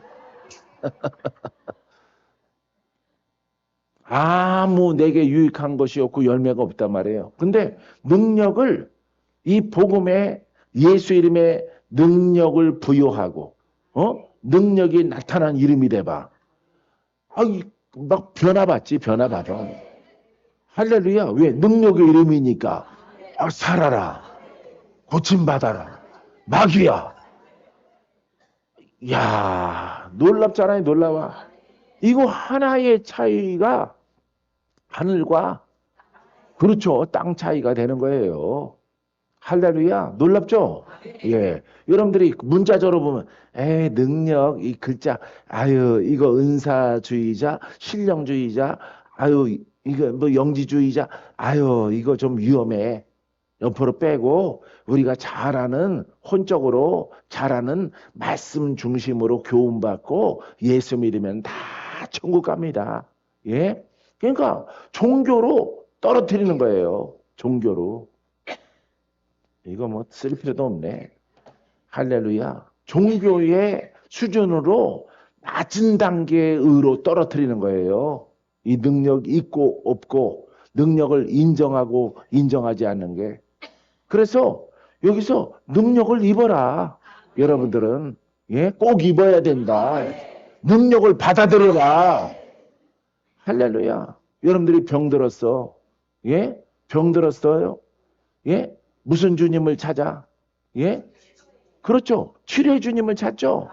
아무 내게 유익한 것이 없고 열매가 없단 말이에요. 근데 능력을 이 복음에 예수 이름에 능력을 부여하고 능력이 나타난 이름이 돼봐. 막 변화받지 변화받아. 할렐루야. 왜? 능력의 이름이니까. 살아라. 고침받아라. 마귀야. 야, 놀랍잖아요. 놀라워. 이거 하나의 차이가 하늘과 그렇죠. 땅 차이가 되는 거예요. 할렐루야. 놀랍죠? 예. 여러분들이 문자적으로 보면 능력 이 글자 이거 은사주의자, 신령주의자, 이거 뭐 영지주의자, 이거 좀 위험해. 옆으로 빼고 우리가 잘하는 혼적으로 잘하는 말씀 중심으로 교훈받고 예수 믿으면 다 천국 갑니다. 예? 그러니까 종교로 떨어뜨리는 거예요. 종교로. 이거 뭐 쓸 필요도 없네. 할렐루야. 종교의 수준으로 낮은 단계의 의로 떨어뜨리는 거예요. 이 능력 있고 없고 능력을 인정하고 인정하지 않는 게. 그래서 여기서 능력을 입어라. 여러분들은 예? 꼭 입어야 된다. 능력을 받아들여라. 할렐루야. 여러분들이 병들었어. 예? 병들었어요. 예? 무슨 주님을 찾아? 예? 그렇죠. 치료의 주님을 찾죠.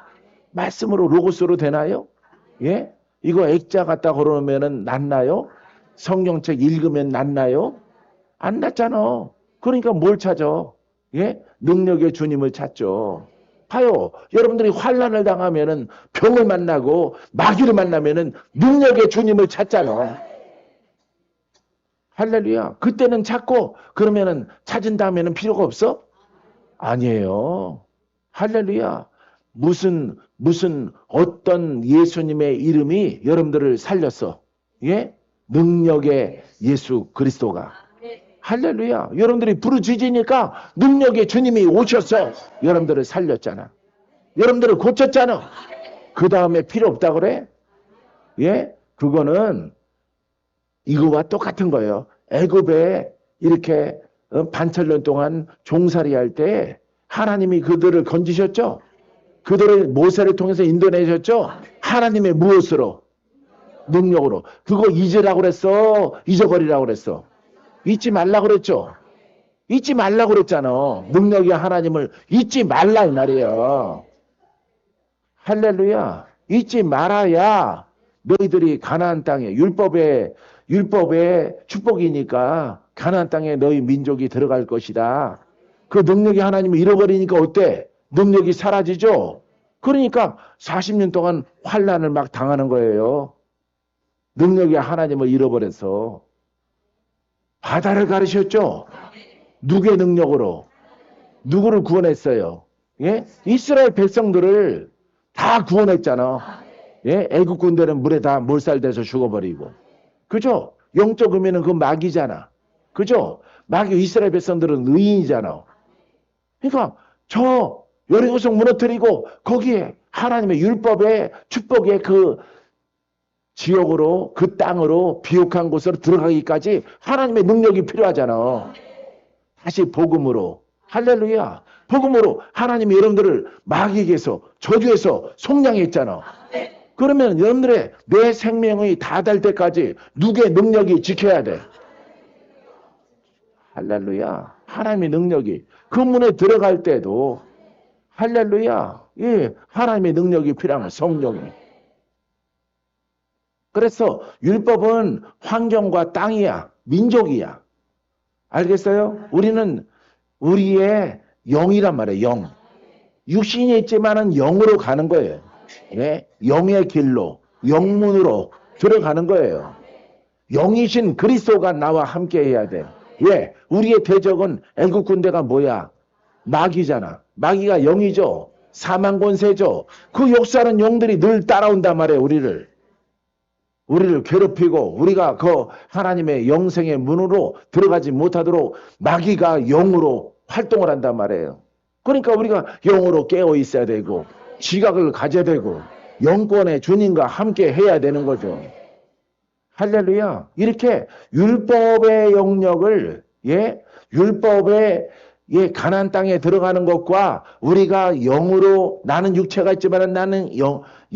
말씀으로 로고스로 되나요? 예? 이거 액자 갖다 걸어놓으면 낫나요? 성경책 읽으면 낫나요? 안 낫잖아. 그러니까 뭘 찾아? 예? 능력의 주님을 찾죠. 봐요. 여러분들이 환난을 당하면은 병을 만나고 마귀를 만나면은 능력의 주님을 찾잖아. 할렐루야. 그때는 찾고 그러면은 찾은 다음에는 필요가 없어? 아니에요. 할렐루야. 무슨 어떤 예수님의 이름이 여러분들을 살렸어? 예? 능력의 예수 그리스도가. 할렐루야. 여러분들이 부르짖으니까 능력의 주님이 오셔서 여러분들을 살렸잖아. 여러분들을 고쳤잖아. 그 다음에 필요 없다 그래? 예? 그거는 이거와 똑같은 거예요. 애굽에 이렇게 반천년 동안 종살이 할 때 하나님이 그들을 건지셨죠? 그들을 모세를 통해서 인도내셨죠? 하나님의 무엇으로? 능력으로. 그거 잊으라고 그랬어? 잊어버리라고 그랬어? 잊지 말라고 그랬죠? 잊지 말라고 그랬잖아. 능력이 하나님을 잊지 말라 이 말이에요. 할렐루야. 잊지 말아야 너희들이 가나안 땅에 율법의 축복이니까 가나안 땅에 너희 민족이 들어갈 것이다. 그 능력이 하나님을 잃어버리니까 어때? 능력이 사라지죠? 그러니까 40년 동안 환난을 막 당하는 거예요. 능력이 하나님을 잃어버려서. 바다를 가르셨죠? 누구의 능력으로? 누구를 구원했어요? 예? 이스라엘 백성들을 다 구원했잖아. 예? 애국 군대는 물에 다 몰살돼서 죽어버리고. 그죠? 영적 의미는 그 마귀잖아. 그죠? 마귀 이스라엘 백성들은 의인이잖아. 그러니까 저 여리고성 무너뜨리고 거기에 하나님의 율법의 축복의 그 지역으로 그 땅으로 비옥한 곳으로 들어가기까지 하나님의 능력이 필요하잖아. 다시 복음으로 할렐루야. 복음으로 하나님이 여러분들을 마귀에게서 저주에서 속량했잖아. 그러면 여러분들의 내 생명이 다 될 때까지 누구의 능력이 지켜야 돼? 할렐루야. 하나님의 능력이 그 문에 들어갈 때도 할렐루야. 예, 하나님의 능력이 필요한 거야, 성령이. 그래서 율법은 환경과 땅이야, 민족이야. 알겠어요? 우리는 우리의 영이란 말이에요, 영. 육신이 있지만은 영으로 가는 거예요. 네? 영의 길로, 영문으로 들어가는 거예요. 영이신 그리스도가 나와 함께 해야 돼. 왜? 우리의 대적은 애국 군대가 뭐야? 마귀잖아. 마귀가 영이죠. 사망 권세죠. 그 역사는 영들이 늘 따라온단 말이에요, 우리를 괴롭히고 우리가 그 하나님의 영생의 문으로 들어가지 못하도록 마귀가 영으로 활동을 한단 말이에요. 그러니까 우리가 영으로 깨어 있어야 되고 지각을 가져야 되고 영권의 주님과 함께 해야 되는 거죠. 할렐루야. 이렇게 율법의 영역을 율법의 가나안 땅에 들어가는 것과 우리가 영으로 나는 육체가 있지만 나는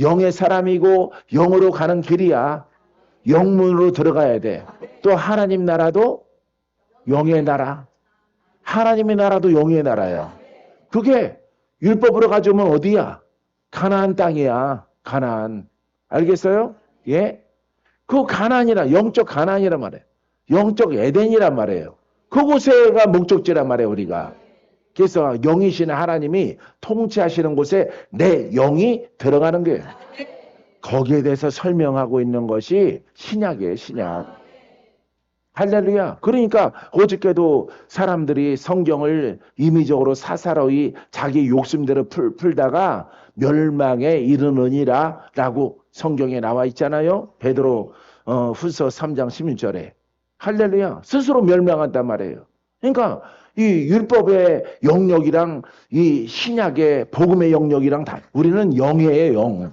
영의 사람이고 영으로 가는 길이야. 영문으로 들어가야 돼. 또 하나님 나라도 영의 나라. 하나님의 나라도 영의 나라야. 그게 율법으로 가져오면 어디야? 가나안 땅이야. 가나안. 알겠어요? 예? 그 가나안이라 영적 가나안이란 말이에요. 영적 에덴이란 말이에요. 그곳에가 목적지란 말이에요, 우리가. 그래서 영이신 하나님이 통치하시는 곳에 내 영이 들어가는 거예요. 거기에 대해서 설명하고 있는 것이 신약이에요, 신약. 할렐루야. 그러니까 어저께도 사람들이 성경을 임의적으로 사사로이 자기 욕심대로 풀다가 멸망에 이르느니라 라고 성경에 나와 있잖아요. 베드로 후서 3장 16절에. 할렐루야. 스스로 멸망한단 말이에요. 그러니까 이 율법의 영역이랑 이 신약의 복음의 영역이랑 다 우리는 영이에요, 영.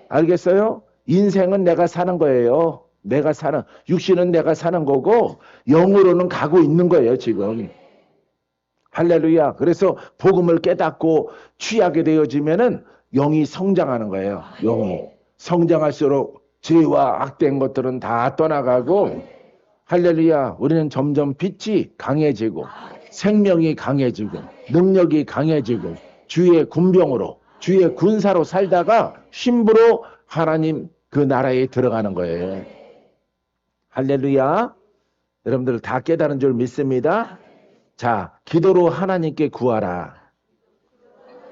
알겠어요? 인생은 내가 사는 거예요. 내가 사는, 육신은 내가 사는 거고 영으로는 가고 있는 거예요, 지금. 할렐루야. 그래서 복음을 깨닫고 취하게 되어지면은 영이 성장하는 거예요. 영이. 성장할수록 죄와 악된 것들은 다 떠나가고 할렐루야. 우리는 점점 빛이 강해지고 생명이 강해지고 능력이 강해지고 주의 군병으로 주의 군사로 살다가 신부로 하나님 그 나라에 들어가는 거예요. 할렐루야. 여러분들 다 깨달은 줄 믿습니다. 자, 기도로 하나님께 구하라.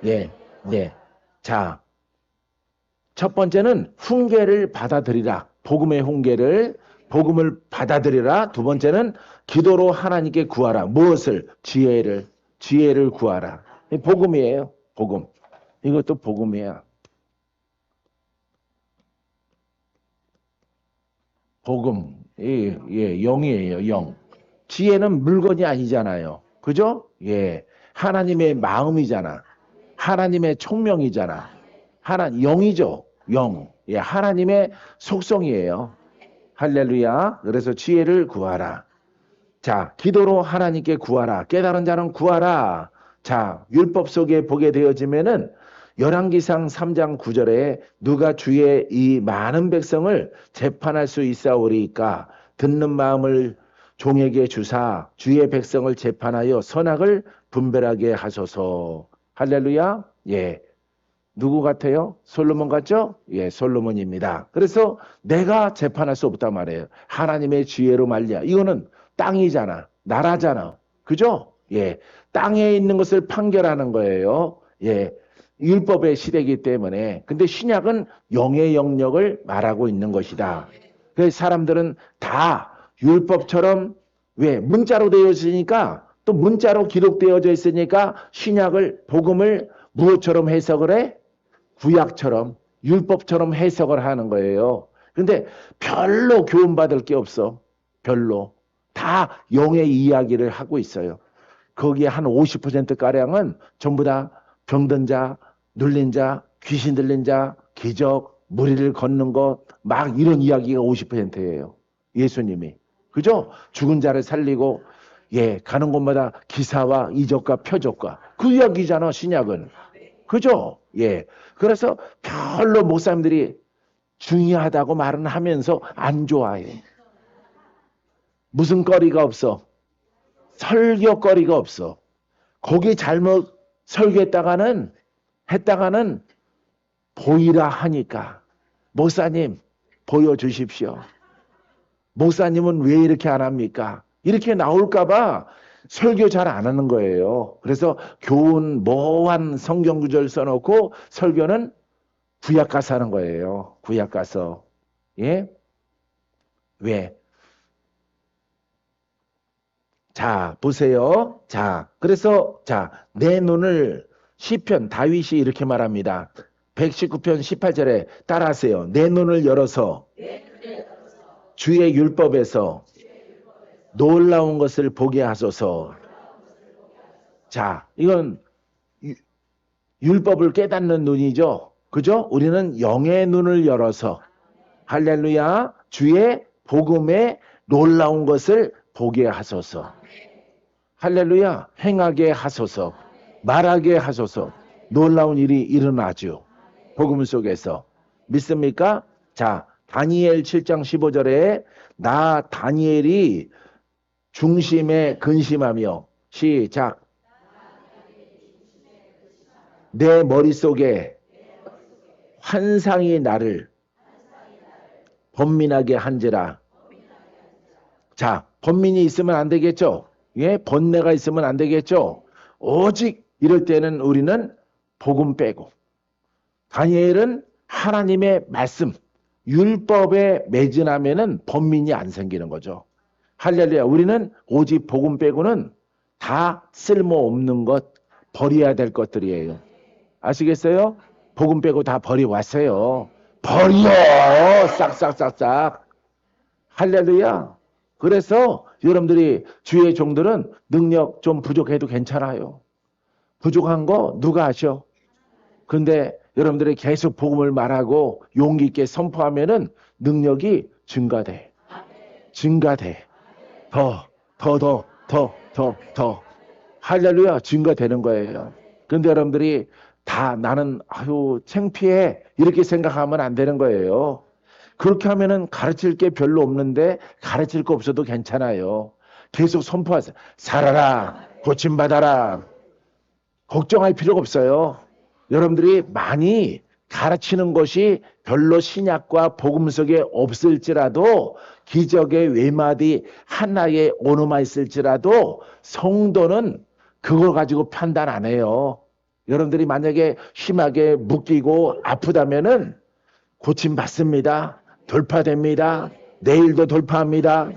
예, 네. 자, 첫 번째는 훈계를 받아들이라. 복음의 훈계를, 복음을 받아들이라. 두 번째는 기도로 하나님께 구하라. 무엇을? 지혜를 구하라. 복음이에요. 복음. 이것도 복음이야. 복음. 예, 영이에요, 영. 지혜는 물건이 아니잖아요. 그죠? 예. 하나님의 마음이잖아. 하나님의 총명이잖아. 영이죠. 영. 예, 하나님의 속성이에요. 할렐루야. 그래서 지혜를 구하라. 자, 기도로 하나님께 구하라. 깨달은 자는 구하라. 자, 율법 속에 보게 되어지면은 열왕기상 3장 9절에 누가 주의 이 많은 백성을 재판할 수 있사오리까 듣는 마음을 종에게 주사 주의 백성을 재판하여 선악을 분별하게 하소서. 할렐루야. 예. 누구 같아요? 솔로몬 같죠? 예, 솔로몬입니다. 그래서 내가 재판할 수 없단 말이에요. 하나님의 지혜로 말이야. 이거는 땅이잖아. 나라잖아. 그죠? 예. 땅에 있는 것을 판결하는 거예요. 예. 율법의 시대이기 때문에. 근데 신약은 영의 영역을 말하고 있는 것이다. 그래서 사람들은 다 율법처럼 왜 문자로 되어 있으니까 또 문자로 기록되어져 있으니까 신약을 복음을 무엇처럼 해석을 해? 구약처럼 율법처럼 해석을 하는 거예요. 근데 별로 교훈받을 게 없어. 별로. 다 영의 이야기를 하고 있어요. 거기에 한 50%가량은 전부 다 병든 자, 눌린 자, 귀신 들린 자, 기적, 무리를 걷는 것, 막 이런 이야기가 50%예요. 예수님이. 그죠? 죽은 자를 살리고 예, 가는 곳마다 기사와 이적과 표적과 그 이야기잖아, 신약은. 그죠? 예. 그래서 별로 목사님들이 중요하다고 말은 하면서 안 좋아해. 무슨 거리가 없어? 설교거리가 없어. 거기 잘못 했다가는 보이라 하니까 목사님 보여주십시오. 목사님은 왜 이렇게 안 합니까? 이렇게 나올까봐 설교 잘 안 하는 거예요. 그래서 교훈 모호한 성경 구절 써놓고 설교는 구약 가서 하는 거예요. 구약 가서. 예? 왜? 자, 보세요. 자, 그래서 내 눈을 시편 다윗이 이렇게 말합니다. 119편 18절에 따라하세요. 내 눈을 열어서 주의 율법에서 놀라운 것을 보게 하소서. 자, 이건 율법을 깨닫는 눈이죠. 그죠? 우리는 영의 눈을 열어서 할렐루야 주의 복음에 놀라운 것을 보게 하소서. 할렐루야 행하게 하소서. 말하게 하소서. 놀라운 일이 일어나죠. 복음 속에서. 믿습니까? 자, 다니엘 7장 15절에 나 다니엘이 중심에 근심하며 시작. 내 머릿속에 환상이 나를 번민하게 한지라. 자, 번민이 있으면 안 되겠죠? 예, 번뇌가 있으면 안 되겠죠? 오직 이럴 때는 우리는 복음 빼고 다니엘은 하나님의 말씀, 율법에 매진하면은 번민이 안 생기는 거죠. 할렐루야. 우리는 오직 복음 빼고는 다 쓸모없는 것, 버려야 될 것들이에요. 아시겠어요? 복음 빼고 다 버려왔어요. 버려! 싹싹싹싹. 할렐루야. 그래서 여러분들이 주의 종들은 능력 좀 부족해도 괜찮아요. 부족한 거 누가 아셔? 근데 여러분들이 계속 복음을 말하고 용기 있게 선포하면은 능력이 증가돼. 증가돼. 더. 할렐루야. 증가되는 거예요. 근데 여러분들이 다 나는 아유 창피해 이렇게 생각하면 안 되는 거예요. 그렇게 하면은 가르칠 게 별로 없는데 가르칠 거 없어도 괜찮아요. 계속 선포하세요. 살아라. 고침받아라. 걱정할 필요가 없어요. 여러분들이 많이 가르치는 것이 별로 신약과 복음 속에 없을지라도 기적의 외마디 하나의 오노마 있을지라도 성도는 그걸 가지고 판단 안 해요. 여러분들이 만약에 심하게 묶이고 아프다면은 고침받습니다. 돌파됩니다. 내일도 돌파합니다.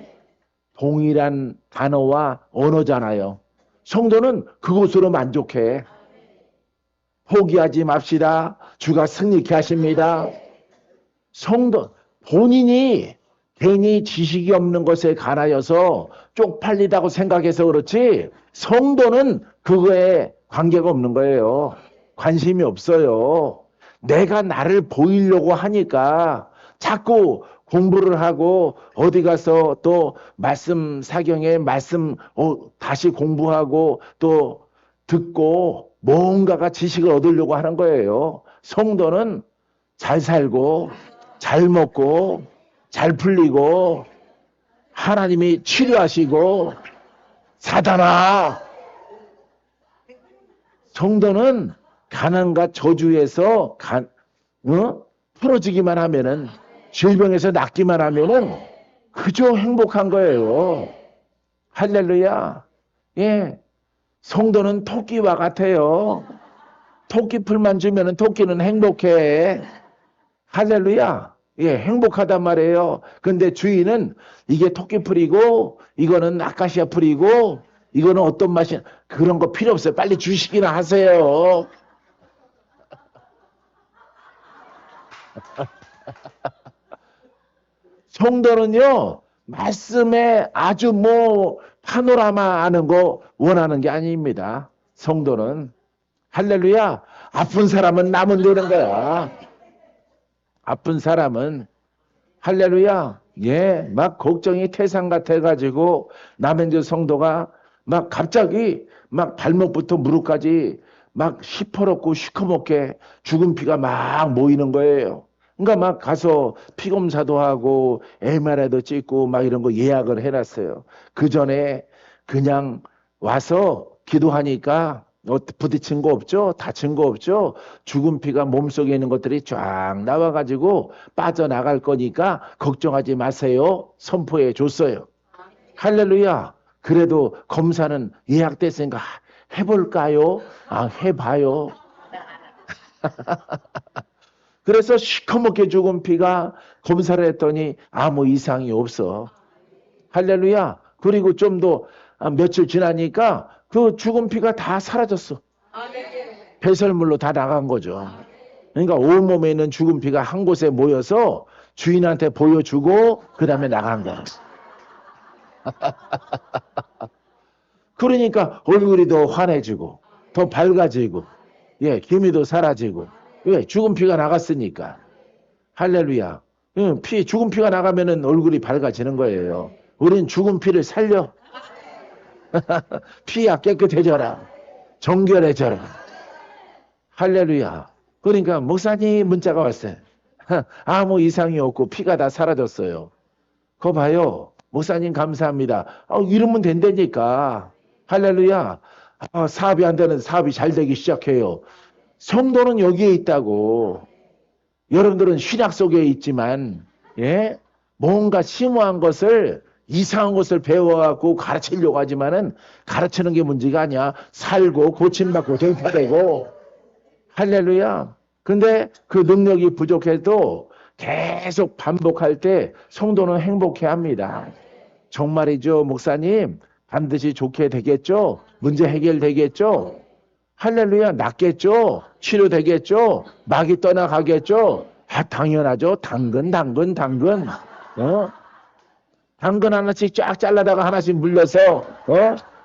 동일한 단어와 언어잖아요. 성도는 그것으로 만족해. 포기하지 맙시다. 주가 승리케 하십니다. 성도 본인이 괜히 지식이 없는 것에 관하여서 쪽팔리다고 생각해서 그렇지 성도는 그거에 관계가 없는 거예요. 관심이 없어요. 내가 나를 보이려고 하니까 자꾸 공부를 하고 어디 가서 또 말씀 사경에 말씀 다시 공부하고 또 듣고 뭔가가 지식을 얻으려고 하는 거예요. 성도는 잘 살고 잘 먹고 잘 풀리고 하나님이 치료하시고 사단아 성도는 가난과 저주에서 풀어지기만 하면은 질병에서 낫기만 하면은 그저 행복한 거예요. 할렐루야. 예. 성도는 토끼와 같아요. 토끼 풀만 주면은 토끼는 행복해. 할렐루야. 예, 행복하단 말이에요. 근데 주인은 이게 토끼 풀이고 이거는 아카시아 풀이고 이거는 어떤 맛이 그런 거 필요 없어요. 빨리 주시기나 하세요. 성도는요, 말씀에 아주 파노라마 하는 거 원하는 게 아닙니다. 성도는. 할렐루야. 아픈 사람은 나면 되는 거야. 아픈 사람은. 할렐루야. 예, 막 걱정이 태산 같아가지고 남현주 성도가 막 갑자기 막 발목부터 무릎까지 막 시퍼렇고 시커멓게 죽은 피가 막 모이는 거예요. 그러니까 막 가서 피 검사도 하고 MRI도 찍고 막 이런 거 예약을 해놨어요. 그 전에 그냥 와서 기도하니까 부딪힌 거 없죠? 다친 거 없죠? 죽은 피가 몸속에 있는 것들이 쫙 나와가지고 빠져나갈 거니까 걱정하지 마세요. 선포해 줬어요. 할렐루야. 그래도 검사는 예약됐으니까 해볼까요? 아, 해봐요. 그래서 시커멓게 죽은 피가 검사를 했더니 아무 이상이 없어. 할렐루야. 그리고 좀 더 며칠 지나니까 그 죽은 피가 다 사라졌어. 배설물로 다 나간 거죠. 그러니까 온몸에 있는 죽은 피가 한 곳에 모여서 주인한테 보여주고 그 다음에 나간 거야. 그러니까 얼굴이 더 환해지고 더 밝아지고 예, 기미도 사라지고 왜? 죽은 피가 나갔으니까. 할렐루야. 죽은 피가 나가면은 얼굴이 밝아지는 거예요. 우린 죽은 피를 살려. 피야 깨끗해져라. 정결해져라. 할렐루야. 그러니까 목사님 문자가 왔어요. 아무 이상이 없고 피가 다 사라졌어요. 그거 봐요. 목사님 감사합니다. 이러면 된다니까. 할렐루야. 사업이 안 되는 사업이 잘 되기 시작해요. 성도는 여기에 있다고. 여러분들은 신약 속에 있지만 예? 뭔가 심오한 것을 이상한 것을 배워갖고 가르치려고 하지만은 가르치는 게 문제가 아니야. 살고 고침받고 돌파되고 할렐루야. 근데 그 능력이 부족해도 계속 반복할 때 성도는 행복해합니다. 정말이죠, 목사님? 반드시 좋게 되겠죠? 문제 해결되겠죠? 할렐루야, 낫겠죠? 치료되겠죠? 막이 떠나가겠죠? 당연하죠. 당근. 어? 당근 하나씩 쫙 잘라다가 하나씩 물려서,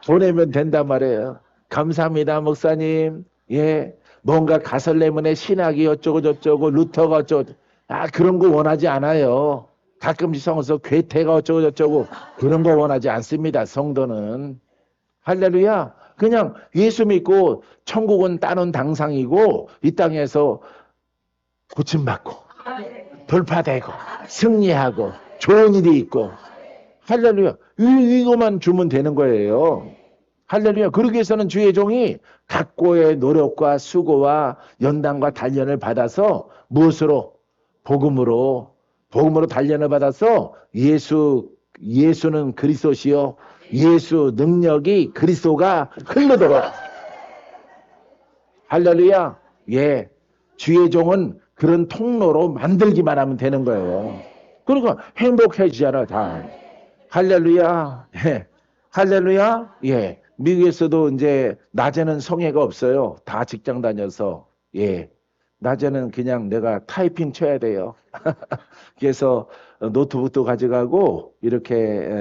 보내면 된단 말이에요. 감사합니다, 목사님. 예. 뭔가 가설레문의 신학이 어쩌고저쩌고, 루터가 어쩌고, 그런 거 원하지 않아요. 가끔씩 성서 괴테가 어쩌고저쩌고, 그런 거 원하지 않습니다, 성도는. 할렐루야. 그냥 예수 믿고 천국은 따는 당상이고 이 땅에서 고침받고 돌파되고 승리하고 좋은 일이 있고 할렐루야. 이거만 주면 되는 거예요. 할렐루야. 그러기 위해서는 주의 종이 각고의 노력과 수고와 연단과 단련을 받아서 무엇으로? 복음으로 단련을 받아서 예수는 그리스도시요 예수 능력이 그리스도가 흘러도록 할렐루야. 예. 주의 종은 그런 통로로 만들기만 하면 되는 거예요. 그러니까 행복해지잖아 다. 할렐루야. 예. 할렐루야. 예. 미국에서도 이제 낮에는 성애가 없어요. 다 직장 다녀서. 예. 낮에는 그냥 내가 타이핑 쳐야 돼요. 그래서 노트북도 가져가고 이렇게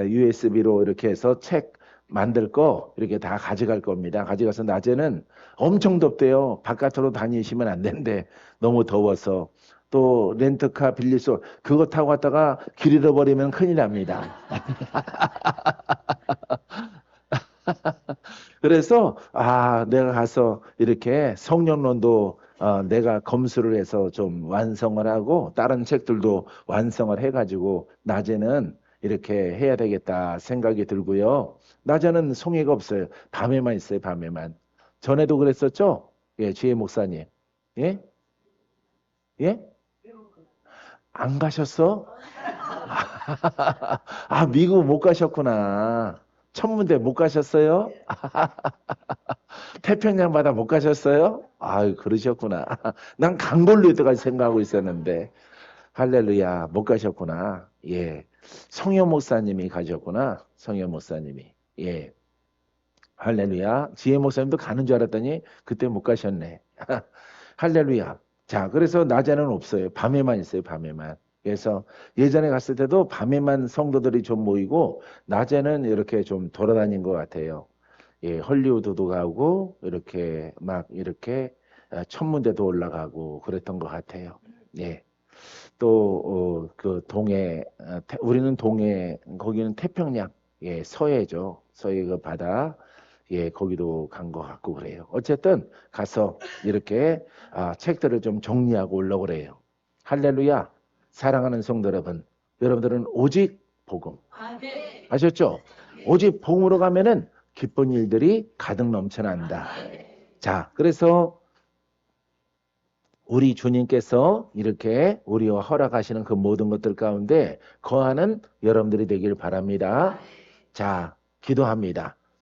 USB로 이렇게 해서 책 만들 거 이렇게 다 가져갈 겁니다. 가져가서 낮에는 엄청 덥대요. 바깥으로 다니시면 안 되는데 너무 더워서 또 렌트카 빌려서 그거 타고 갔다가 길 잃어버리면 큰일 납니다. 그래서 내가 가서 이렇게 성령론도 내가 검수를 해서 좀 완성을 하고 다른 책들도 완성을 해가지고 낮에는 이렇게 해야 되겠다 생각이 들고요. 낮에는 송이가 없어요. 밤에만 있어요. 밤에만. 전에도 그랬었죠? 예, 지혜 목사님. 예? 예? 안 가셨어? 미국 못 가셨구나. 천문대 못 가셨어요? 태평양 바다 못 가셨어요? 그러셨구나. 난 강볼로 때까지 생각하고 있었는데. 할렐루야, 못 가셨구나. 예. 성효 목사님이 가셨구나. 성효 목사님이. 예. 할렐루야. 지혜 목사님도 가는 줄 알았더니 그때 못 가셨네. 할렐루야. 자, 그래서 낮에는 없어요. 밤에만 있어요. 밤에만. 그래서 예전에 갔을 때도 밤에만 성도들이 좀 모이고 낮에는 이렇게 좀 돌아다닌 것 같아요. 예, 헐리우드도 가고 이렇게 막 이렇게 천문대도 올라가고 그랬던 것 같아요. 예. 또 그 동해 우리는 동해 거기는 태평양 예 서해죠. 서해 그 바다 예, 거기도 간 것 같고 그래요. 어쨌든 가서 이렇게 책들을 좀 정리하고 오려고 그래요. 할렐루야. 사랑하는 성도 여러분, 여러분들은 오직 복음. 아셨죠? 오직 복음으로 가면은 기쁜 일들이 가득 넘쳐난다. 자, 그래서 우리 주님께서 이렇게 우리와 허락하시는 그 모든 것들 가운데 거하는 여러분들이 되길 바랍니다. 자, 기도합니다.